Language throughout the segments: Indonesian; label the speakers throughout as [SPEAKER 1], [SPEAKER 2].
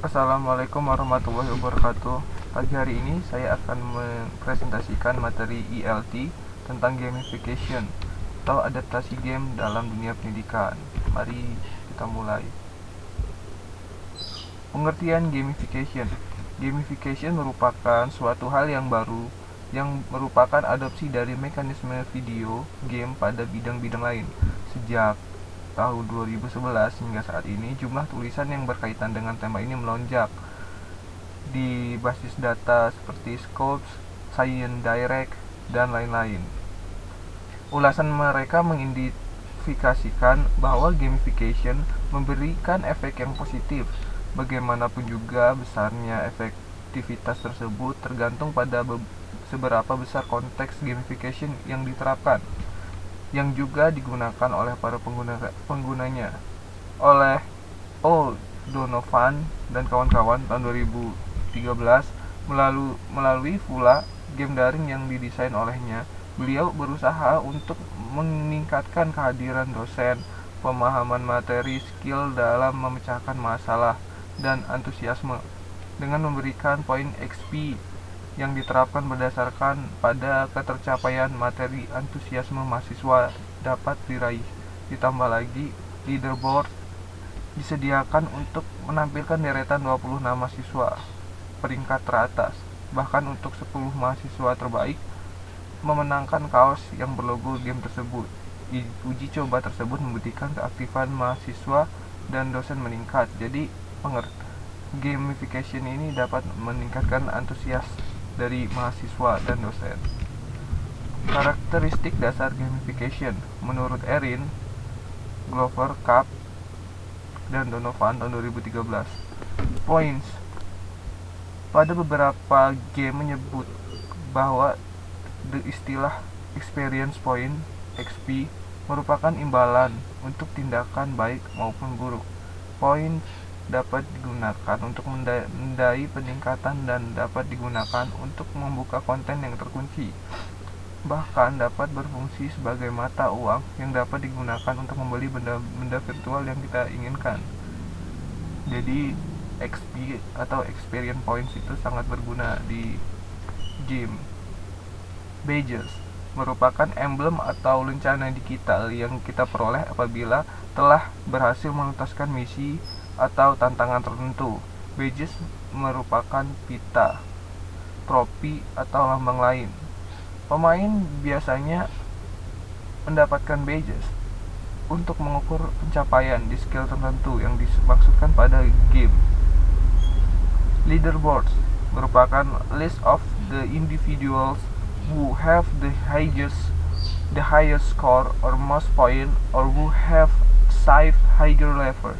[SPEAKER 1] Assalamualaikum warahmatullahi wabarakatuh. Pagi hari ini saya akan mempresentasikan materi ELT tentang gamification atau adaptasi game dalam dunia pendidikan. Mari kita mulai. Pengertian gamification. Gamification merupakan suatu hal yang baru yang merupakan adopsi dari mekanisme video game pada bidang-bidang lain. Sejak tahun 2011 hingga saat ini, jumlah tulisan yang berkaitan dengan tema ini melonjak di basis data seperti Scopus, Science Direct, dan lain-lain. Ulasan mereka mengidentifikasikan bahwa gamification memberikan efek yang positif. Bagaimanapun juga besarnya efektivitas tersebut tergantung pada seberapa besar konteks gamification yang diterapkan, yang juga digunakan oleh para penggunanya. Oleh O'Donovan dan kawan-kawan tahun 2013 melalui pula game daring yang didesain olehnya, beliau berusaha untuk meningkatkan kehadiran dosen, pemahaman materi, skill dalam memecahkan masalah, dan antusiasme dengan memberikan poin XP yang diterapkan berdasarkan pada ketercapaian materi. Antusiasme mahasiswa dapat diraih. Ditambah lagi, leaderboard disediakan untuk menampilkan deretan 26 mahasiswa peringkat teratas. Bahkan untuk 10 mahasiswa terbaik memenangkan kaos yang berlogo game tersebut. Uji coba tersebut membuktikan keaktifan mahasiswa dan dosen meningkat. Jadi gamification ini dapat meningkatkan antusias dari mahasiswa dan dosen. Karakteristik dasar gamification menurut Erin, Glover, Kapp, dan Donovan tahun 2013. Points. Pada beberapa game menyebut bahwa istilah experience point XP merupakan imbalan untuk tindakan baik maupun buruk. Poin dapat digunakan untuk mendai peningkatan dan dapat digunakan untuk membuka konten yang terkunci. Bahkan dapat berfungsi sebagai mata uang yang dapat digunakan untuk membeli benda-benda virtual yang kita inginkan. Jadi XP atau experience points itu sangat berguna di game. Badges merupakan emblem atau lencana digital yang kita peroleh apabila telah berhasil menuntaskan misi atau tantangan tertentu. Badges merupakan pita, trofi, atau lambang lain. Pemain biasanya mendapatkan badges untuk mengukur pencapaian di skill tertentu yang dimaksudkan pada game. Leaderboards merupakan list of the individuals who have the highest score or most point, or who have achieved higher levels.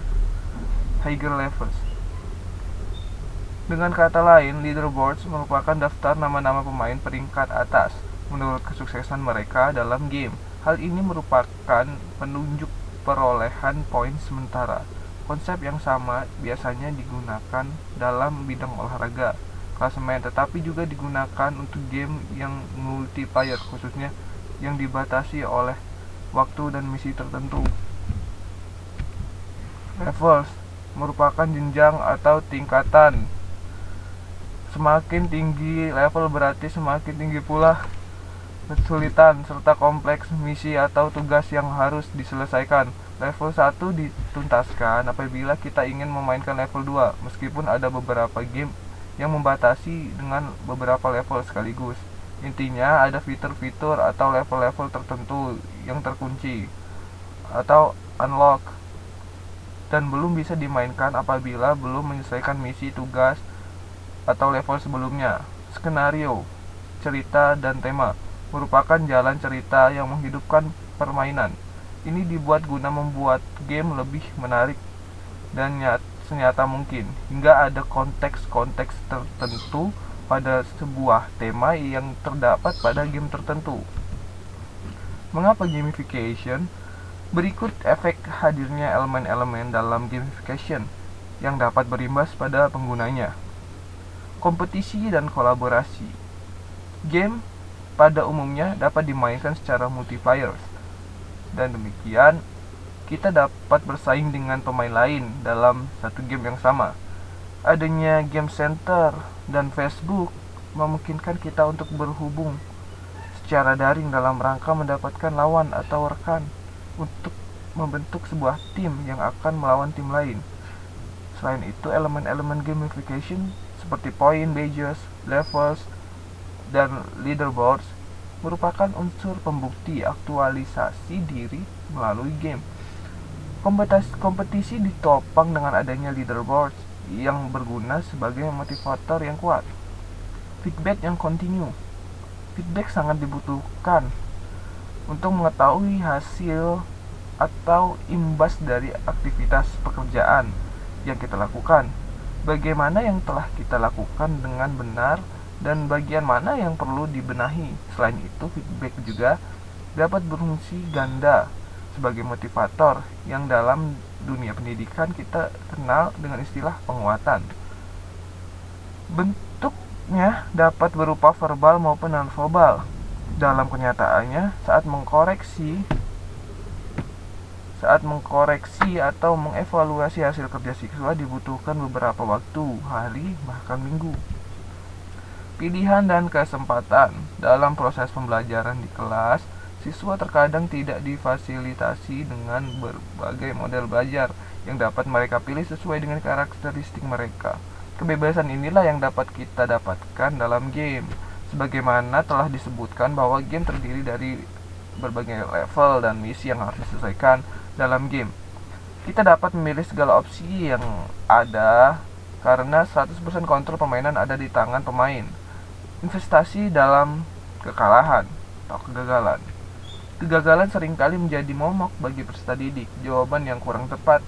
[SPEAKER 1] Dengan kata lain, leaderboards merupakan daftar nama-nama pemain peringkat atas menurut kesuksesan mereka dalam game. Hal ini merupakan penunjuk perolehan poin sementara. Konsep yang sama biasanya digunakan dalam bidang olahraga, klasemen, tetapi juga digunakan untuk game yang multiplayer, khususnya yang dibatasi oleh waktu dan misi tertentu. Levels merupakan jenjang atau tingkatan. Semakin tinggi level berarti semakin tinggi pula kesulitan serta kompleks misi atau tugas yang harus diselesaikan. Level 1 dituntaskan apabila kita ingin memainkan level 2, meskipun ada beberapa game yang membatasi dengan beberapa level sekaligus. Intinya ada fitur-fitur atau level-level tertentu yang terkunci atau unlock dan belum bisa dimainkan apabila belum menyelesaikan misi, tugas, atau level sebelumnya. Skenario, cerita, dan tema merupakan jalan cerita yang menghidupkan permainan. Ini dibuat guna membuat game lebih menarik dan senyata mungkin, hingga ada konteks-konteks tertentu pada sebuah tema yang terdapat pada game tertentu. Mengapa gamification? Berikut efek hadirnya elemen-elemen dalam gamification yang dapat berimbas pada penggunanya. Kompetisi dan kolaborasi. Game pada umumnya dapat dimainkan secara multiplayer, dan demikian kita dapat bersaing dengan pemain lain dalam satu game yang sama. Adanya game center dan Facebook memungkinkan kita untuk berhubung secara daring dalam rangka mendapatkan lawan atau rekan untuk membentuk sebuah tim yang akan melawan tim lain. Selain itu, elemen-elemen gamification seperti poin, badges, levels, dan leaderboards merupakan unsur pembukti aktualisasi diri melalui game. Kompetisi ditopang dengan adanya leaderboards yang berguna sebagai motivator yang kuat. Feedback yang kontinu. Feedback sangat dibutuhkan untuk mengetahui hasil atau imbas dari aktivitas pekerjaan yang kita lakukan. Bagaimana yang telah kita lakukan dengan benar dan bagian mana yang perlu dibenahi. Selain itu, feedback juga dapat berfungsi ganda sebagai motivator yang dalam dunia pendidikan kita kenal dengan istilah penguatan. Bentuknya dapat berupa verbal maupun non-verbal. Dalam kenyataannya, saat mengkoreksi atau mengevaluasi hasil kerja siswa dibutuhkan beberapa waktu, hari, bahkan minggu. Pilihan dan kesempatan dalam proses pembelajaran di kelas, siswa terkadang tidak difasilitasi dengan berbagai model belajar yang dapat mereka pilih sesuai dengan karakteristik mereka. Kebebasan inilah yang dapat kita dapatkan dalam game. Sebagaimana telah disebutkan bahwa game terdiri dari berbagai level dan misi yang harus diselesaikan dalam game. Kita dapat memilih segala opsi yang ada karena 100% kontrol permainan ada di tangan pemain. Investasi dalam kekalahan atau kegagalan. Kegagalan seringkali menjadi momok bagi peserta didik. Jawaban yang kurang tepat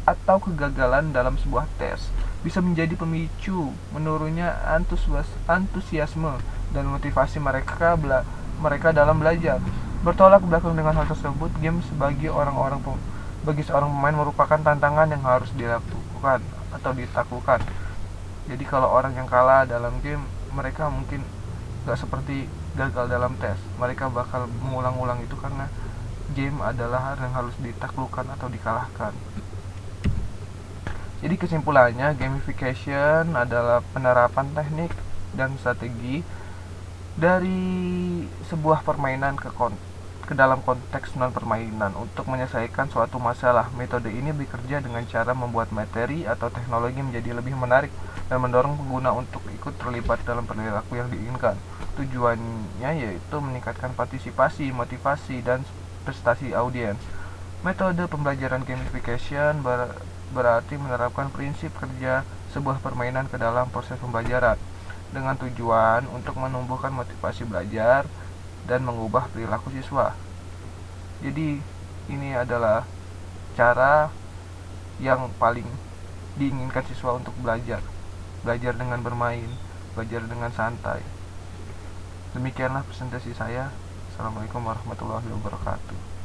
[SPEAKER 1] atau kegagalan dalam sebuah tes bisa menjadi pemicu menurunnya antusiasme dan motivasi mereka dalam belajar. Bertolak belakang dengan hal tersebut, game bagi seorang pemain merupakan tantangan yang harus dilakukan atau ditaklukkan. Jadi kalau orang yang kalah dalam game, mereka mungkin gak seperti gagal dalam tes. Mereka bakal mengulang-ulang itu karena game adalah hal yang harus ditaklukkan atau dikalahkan. Jadi kesimpulannya, gamification adalah penerapan teknik dan strategi dari sebuah permainan ke dalam konteks non-permainan untuk menyelesaikan suatu masalah. Metode ini bekerja dengan cara membuat materi atau teknologi menjadi lebih menarik dan mendorong pengguna untuk ikut terlibat dalam perilaku yang diinginkan. Tujuannya yaitu meningkatkan partisipasi, motivasi, dan prestasi audiens. Metode pembelajaran gamification berarti menerapkan prinsip kerja sebuah permainan ke dalam proses pembelajaran dengan tujuan untuk menumbuhkan motivasi belajar dan mengubah perilaku siswa. Jadi ini adalah cara yang paling diinginkan siswa untuk belajar dengan bermain, belajar dengan santai. Demikianlah presentasi saya. Assalamualaikum warahmatullahi wabarakatuh.